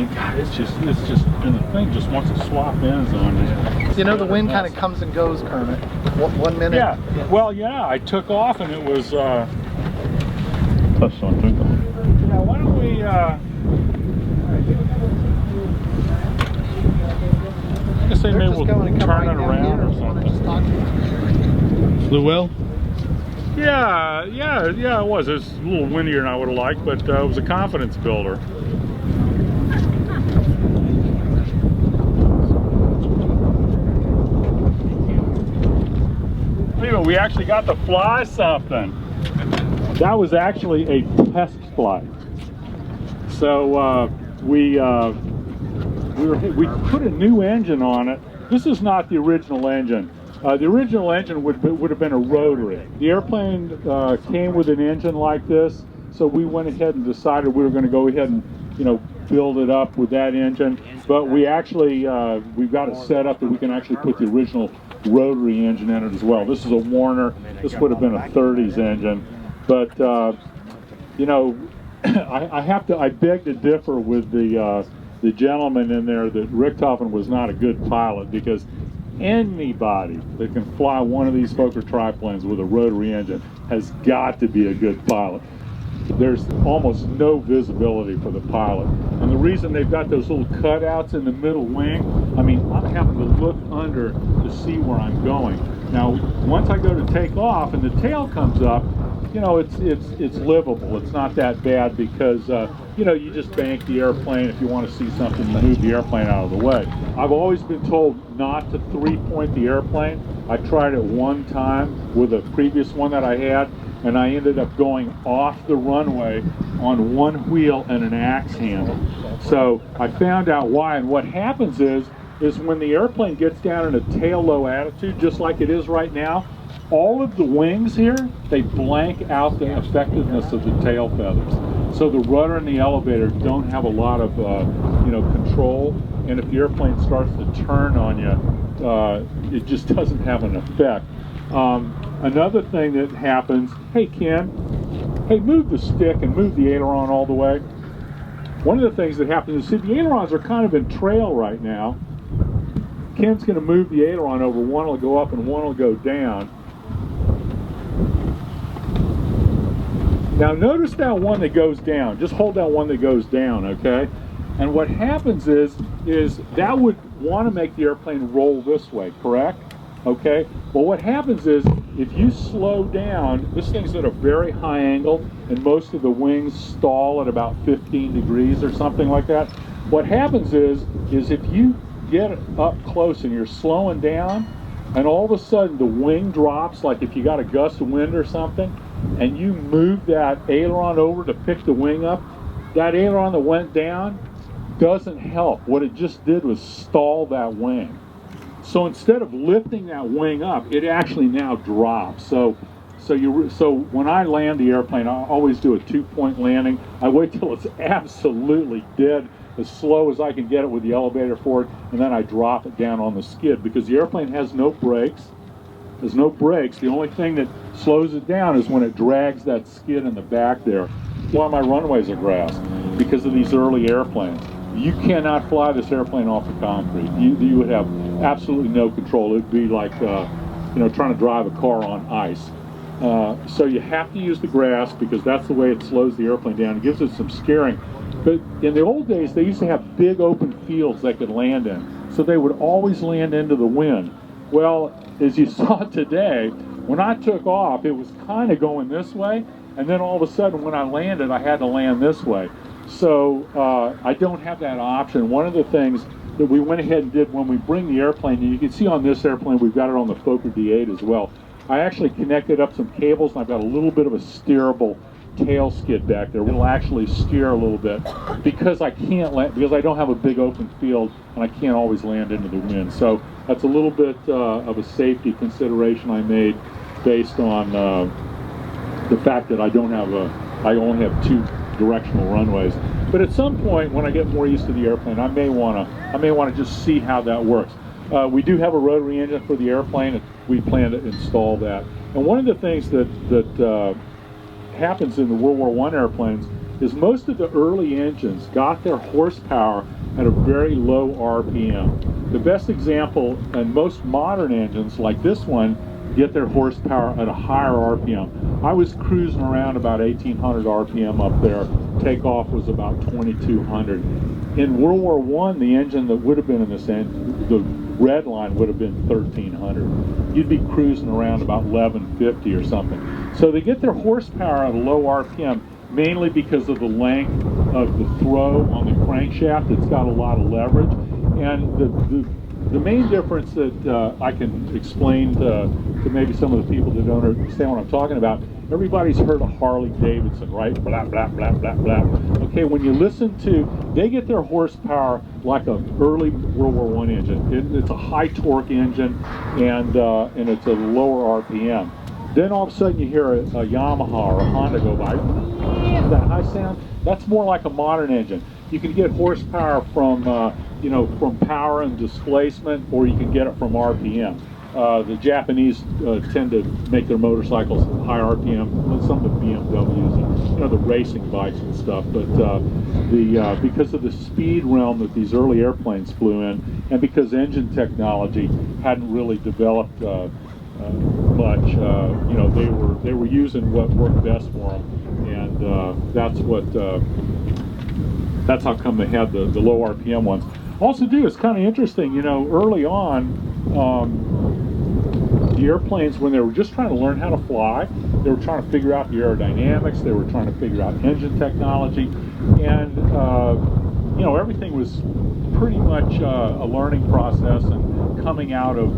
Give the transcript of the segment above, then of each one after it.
mean, God, it's just, and the thing just wants to swap ends on you. You know, the wind kind of comes and goes, Kermit. 1 minute. Yeah. Well, yeah, I took off and it was, Touch on twinkle. yeah, why don't we, I guess maybe we'll turn it around or something. Flew well? Yeah, it was. It was a little windier than I would have liked, but it was a confidence builder. Anyway, we actually got to fly something. That was actually a test flight. So we put a new engine on it. This is not the original engine. The original engine would have been a Rotary. The airplane came with an engine like this, so we went ahead and decided we were going to go ahead and, build it up with that engine. But we actually, we've got it set up that we can actually put the original Rotary engine in it as well. This is a Warner. This would have been a 30s engine. But, I beg to differ with the gentleman in there that Richtofen was not a good pilot, because anybody that can fly one of these Fokker triplanes with a rotary engine has got to be a good pilot. There's almost no visibility for the pilot. And the reason they've got those little cutouts in the middle wing, I mean, I'm having to look under to see where I'm going. Now, once I go to take off and the tail comes up, it's livable. It's not that bad because, you just bank the airplane. If you want to see something, you move the airplane out of the way. I've always been told not to three-point the airplane. I tried it one time with a previous one that I had, and I ended up going off the runway on one wheel and an axe handle. So I found out why, and what happens is when the airplane gets down in a tail-low attitude, just like it is right now, all of the wings here, they blank out the effectiveness of the tail feathers. So the rudder and the elevator don't have a lot of, control. And if the airplane starts to turn on you, it just doesn't have an effect. Another thing that happens, hey Ken, hey, move the stick and move the aileron all the way. One of the things that happens is, see, the ailerons are kind of in trail right now. Ken's going to move the aileron over. One will go up and one will go down. Now notice that one that goes down. Just hold that one that goes down, okay? And what happens is that would want to make the airplane roll this way, correct? Okay? Well, what happens is if you slow down, this thing's at a very high angle, and most of the wings stall at about 15 degrees or something like that. What happens is if you get up close and you're slowing down, and all of a sudden the wing drops, like if you got a gust of wind or something, and you move that aileron over to pick the wing up, that aileron that went down doesn't help. What it just did was stall that wing. So instead of lifting that wing up, it actually now drops. So when I land the airplane, I always do a 2-point landing. I wait till it's absolutely dead, as slow as I can get it with the elevator forward, and then I drop it down on the skid, because the airplane has no brakes. There's no brakes. The only thing that slows it down is when it drags that skid in the back there. Why my runways are grass? Because of these early airplanes. You cannot fly this airplane off the concrete. You would have absolutely no control. It would be like trying to drive a car on ice. So you have to use the grass, because that's the way it slows the airplane down. It gives it some steering. But in the old days, they used to have big open fields they could land in. So they would always land into the wind. Well, as you saw today, when I took off, it was kind of going this way, and then all of a sudden when I landed, I had to land this way. So I don't have that option. One of the things that we went ahead and did when we bring the airplane, and you can see on this airplane, we've got it on the Fokker D8 as well, I actually connected up some cables, and I've got a little bit of a steerable tail skid back there. It'll actually steer a little bit, because I can't land, because I don't have a big open field, and I can't always land into the wind. So that's a little bit of a safety consideration I made, based on the fact that I only have 2 directional runways. But at some point, when I get more used to the airplane, I may want to just see how that works. We do have a rotary engine for the airplane, and we plan to install that. And one of the things that happens in the World War I airplanes is most of the early engines got their horsepower at a very low RPM. The best example, and most modern engines like this one get their horsepower at a higher RPM. I was cruising around about 1800 RPM up there. Takeoff was about 2200. In World War I, the engine that would have been in this engine, the red line would have been 1300. You'd be cruising around about 1150 or something. So they get their horsepower at a low RPM mainly because of the length of the throw on the crankshaft. It's got a lot of leverage. And the main difference that I can explain to maybe some of the people that don't understand what I'm talking about, everybody's heard of Harley Davidson, right? Blah, blah, blah, blah, blah. Okay, when you listen to, they get their horsepower like an early World War I engine. It's a high torque engine, and it's a lower RPM. Then all of a sudden you hear a Yamaha or a Honda go by. That high sound, that's more like a modern engine. You can get horsepower from, from power and displacement, or you can get it from RPM. The Japanese tend to make their motorcycles high RPM, some of the BMWs, and, the racing bikes and stuff. But because of the speed realm that these early airplanes flew in, and because engine technology hadn't really developed much, they were using what worked best for them, and that's how come they had the low RPM ones. Also, it's kind of interesting. Early on. The airplanes, when they were just trying to learn how to fly, they were trying to figure out the aerodynamics, they were trying to figure out engine technology, and everything was pretty much a learning process and coming out of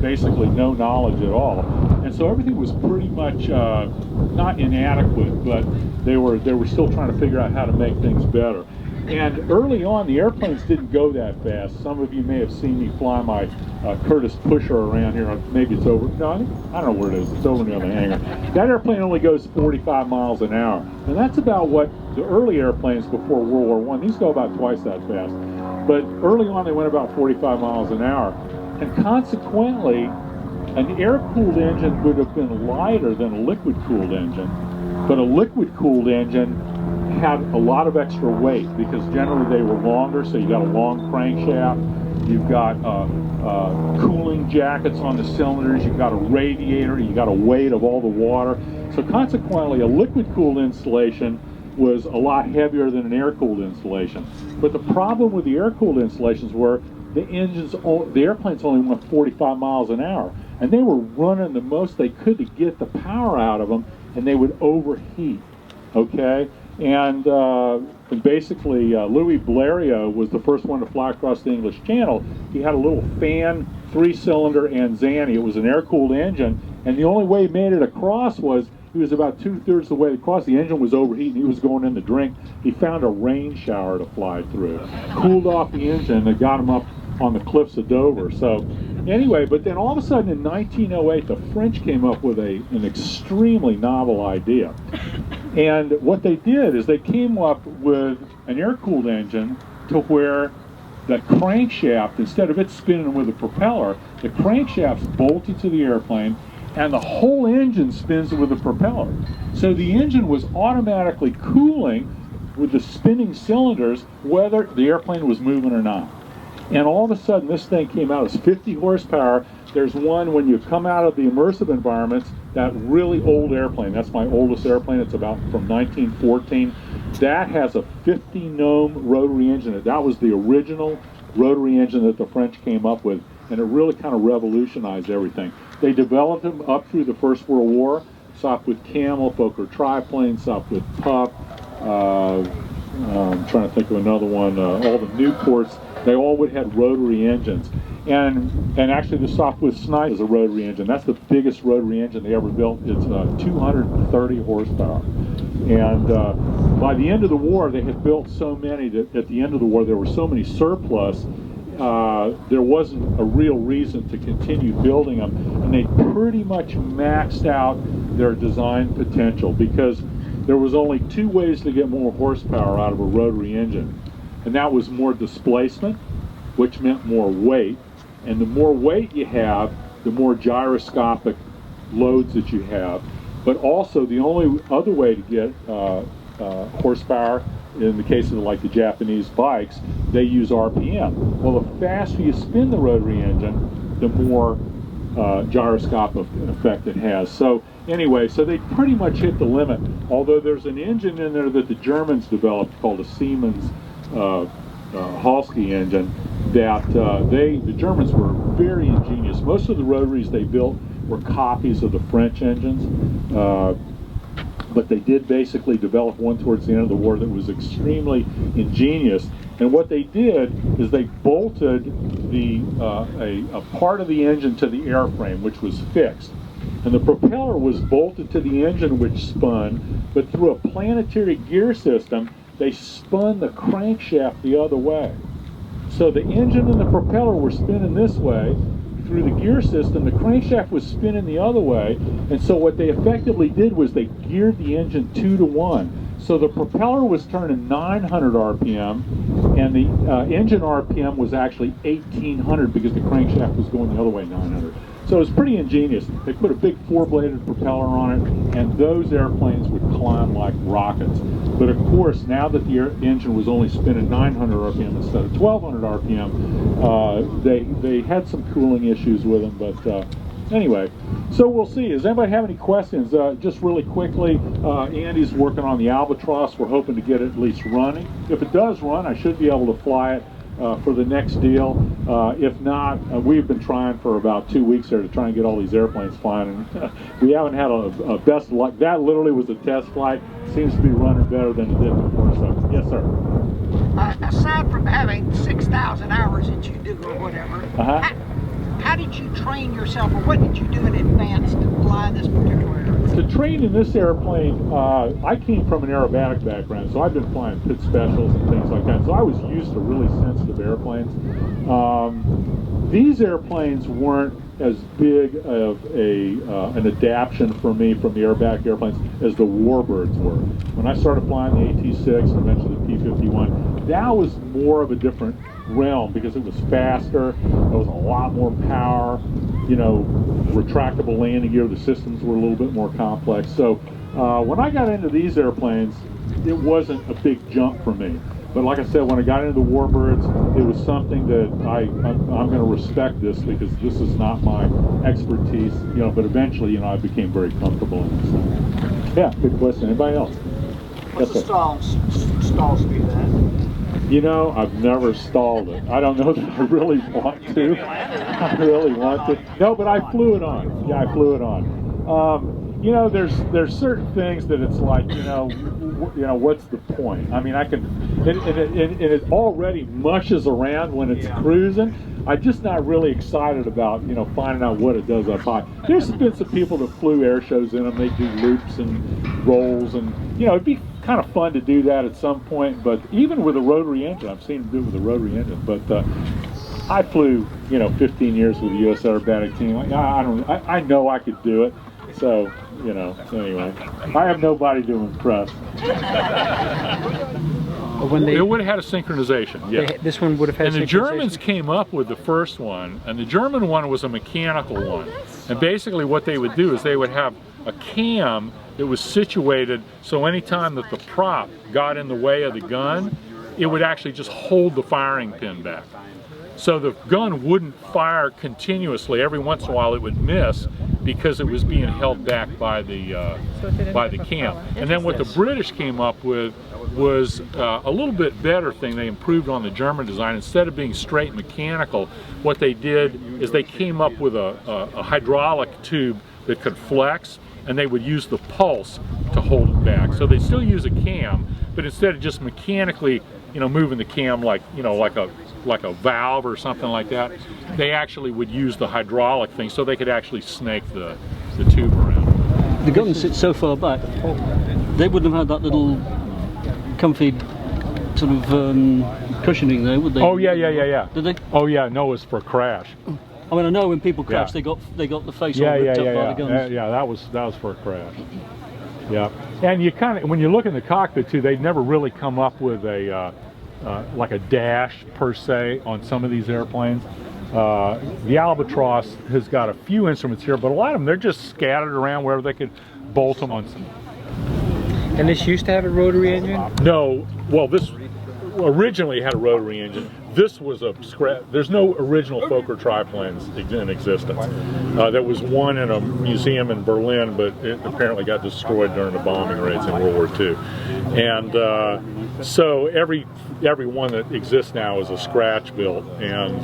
basically no knowledge at all. And so everything was pretty much not inadequate, but they were still trying to figure out how to make things better. And early on, the airplanes didn't go that fast. Some of you may have seen me fly my Curtiss Pusher around here. Maybe it's over. No, I don't know where it is. It's over near the hangar. That airplane only goes 45 miles an hour. And that's about what the early airplanes before World War I, these go about twice that fast. But early on, they went about 45 miles an hour. And consequently, an air-cooled engine would have been lighter than a liquid-cooled engine. But a liquid-cooled engine had a lot of extra weight because generally they were longer, so you got a long crankshaft, you've got cooling jackets on the cylinders, you've got a radiator, you got a weight of all the water. So consequently, a liquid-cooled installation was a lot heavier than an air-cooled installation. But the problem with the air-cooled installations were the airplanes only went 45 miles an hour, and they were running the most they could to get the power out of them, and they would overheat. Okay. And basically, Louis Blériot was the first one to fly across the English Channel. He had a little fan, 3-cylinder Anzani. It was an air-cooled engine, and the only way he made it across was he was about 2/3 of the way across. The engine was overheating. He was going in to drink. He found a rain shower to fly through. Cooled off the engine and got him up on the cliffs of Dover. So anyway, but then all of a sudden in 1908, the French came up with an extremely novel idea. And what they did is they came up with an air-cooled engine to where the crankshaft, instead of it spinning with a propeller, the crankshaft's bolted to the airplane and the whole engine spins with the propeller. So the engine was automatically cooling with the spinning cylinders whether the airplane was moving or not. And all of a sudden this thing came out as 50 horsepower. There's one when you come out of the immersive environments, that really old airplane, that's my oldest airplane, it's about from 1914. That has a 50 gnome rotary engine. That was the original rotary engine that the French came up with, and it really kind of revolutionized everything. They developed them up through the First World War, stopped with Camel, Fokker Triplane, stopped with Pup, I'm trying to think of another one, all the Newports, they all would have rotary engines. And actually the Sopwith Snipe is a rotary engine. That's the biggest rotary engine they ever built. It's 230 horsepower. And by the end of the war, they had built so many that at the end of the war, there were so many surplus, there wasn't a real reason to continue building them. And they pretty much maxed out their design potential because there was only two ways to get more horsepower out of a rotary engine. And that was more displacement, which meant more weight. And the more weight you have, the more gyroscopic loads that you have. But also the only other way to get horsepower. In the case of like the Japanese bikes, they use RPM. Well, the faster you spin the rotary engine, the more gyroscopic effect it has. So anyway, so they pretty much hit the limit, although there's an engine in there that the Germans developed called a Siemens Halske engine that the Germans were very ingenious. Most of the rotaries they built were copies of the French engines, but they did basically develop one towards the end of the war that was extremely ingenious. And what they did is they bolted a part of the engine to the airframe, which was fixed. And the propeller was bolted to the engine, which spun, but through a planetary gear system, they spun the crankshaft the other way. So the engine and the propeller were spinning this way. Through the gear system, the crankshaft was spinning the other way, and so what they effectively did was they geared the engine 2 to 1. So the propeller was turning 900 RPM, and the engine RPM was actually 1800 because the crankshaft was going the other way, 900. So it was pretty ingenious. They put a big 4-bladed propeller on it, and those airplanes would climb like rockets. But of course, now that the engine was only spinning 900 RPM instead of 1200 RPM, they had some cooling issues with them. But anyway, so we'll see. Does anybody have any questions? Just really quickly, Andy's working on the Albatross. We're hoping to get it at least running. If it does run, I should be able to fly it for the next deal. If not, we've been trying for about 2 weeks here to try and get all these airplanes flying, and we haven't had a best luck. That literally was a test flight. Seems to be running better than it did before. So, yes, sir. Aside from having 6,000 hours that you do or whatever, how did you train yourself, or what did you do in advance to fly this particular airplane? To train in this airplane, I came from an aerobatic background, so I've been flying pit specials and things like that, so I was used to really sensitive airplanes. These airplanes weren't as big of an adaptation for me from the aerobatic airplanes as the Warbirds were. When I started flying the AT-6 and eventually the P-51, that was more of a different realm because it was faster, there was a lot more power, you know, retractable landing gear, the systems were a little bit more complex. So when I got into these airplanes, it wasn't a big jump for me. But like I said, when I got into the Warbirds, it was something that I'm going to respect this because this is not my expertise, you know, but eventually, you know, I became very comfortable in this. Yeah, good question. Anybody else? What's the stall speed of that? You know, I've never stalled it. I don't know that I really want to. I really want to. No, but I flew it on. Yeah, I flew it on. You know, there's certain things that it's like, you know, what's the point? I mean, I can, and it already mushes around when it's cruising. I'm just not really excited about, you know, finding out what it does up high. There's been some people that flew air shows in them. They do loops and rolls, and, you know, it'd be kind of fun to do that at some point. But even with a rotary engine, I've seen them do it with a rotary engine. But I flew, you know, 15 years with the U.S. aerobatic team. I know I could do it. So, you know, anyway, I have nobody to impress. It would have had a synchronization, yeah. This one would have had synchronization. And the Germans came up with the first one, and the German one was a mechanical one. And basically what they would do is they would have a cam that was situated so anytime that the prop got in the way of the gun, it would actually just hold the firing pin back. So the gun wouldn't fire continuously. Every once in a while it would miss because it was being held back by the cam. And then what the British came up with was a little bit better thing. They improved on the German design. Instead of being straight mechanical, what they did is they came up with a hydraulic tube that could flex, and they would use the pulse to hold it back. So they still use a cam, but instead of just mechanically, you know, moving the cam like, you know, like a valve or something like that, they actually would use the hydraulic thing so they could actually snake the tube around. The gun sits so far back, they wouldn't have had that little comfy sort of cushioning there, would they? Oh yeah. Did they? Oh yeah, no, it's for crash. I mean, I know when people crash, they got the face all ripped up by the guns. Yeah, that was for a crash. Yeah, and you kind of, when you look in the cockpit too, they've never really come up with a like a dash per se on some of these airplanes. The Albatross has got a few instruments here, but a lot of them, they're just scattered around wherever they could bolt them on some. And this used to have a rotary engine? No, well, this originally had a rotary engine. This was a scrap. There's no original Fokker triplanes in existence. There was one in a museum in Berlin, but it apparently got destroyed during the bombing raids in World War II. And so every one that exists now is a scratch built, and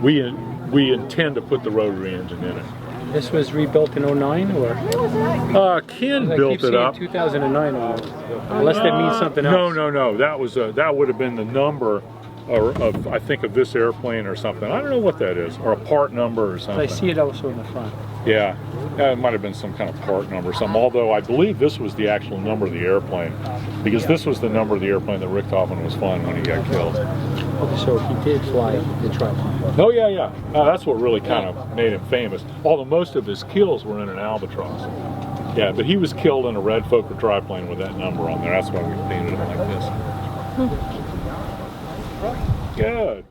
we intend to put the rotary engine in it. This was rebuilt in 09 or? Ken built it up. 2009 unless that means something else. No. That would have been the number of I think of this airplane or something. I don't know what that is, or a part number or something. I see it also in the front. Yeah, it might have been some kind of part number or something. Although I believe this was the actual number of the airplane, because this was the number of the airplane that Richthofen was flying when he got killed. Okay, so he did fly the triplane. Oh yeah. That's what really kind of made him famous. Although most of his kills were in an Albatross. Yeah, but he was killed in a red Fokker triplane with that number on there. That's why we painted it like this. Good.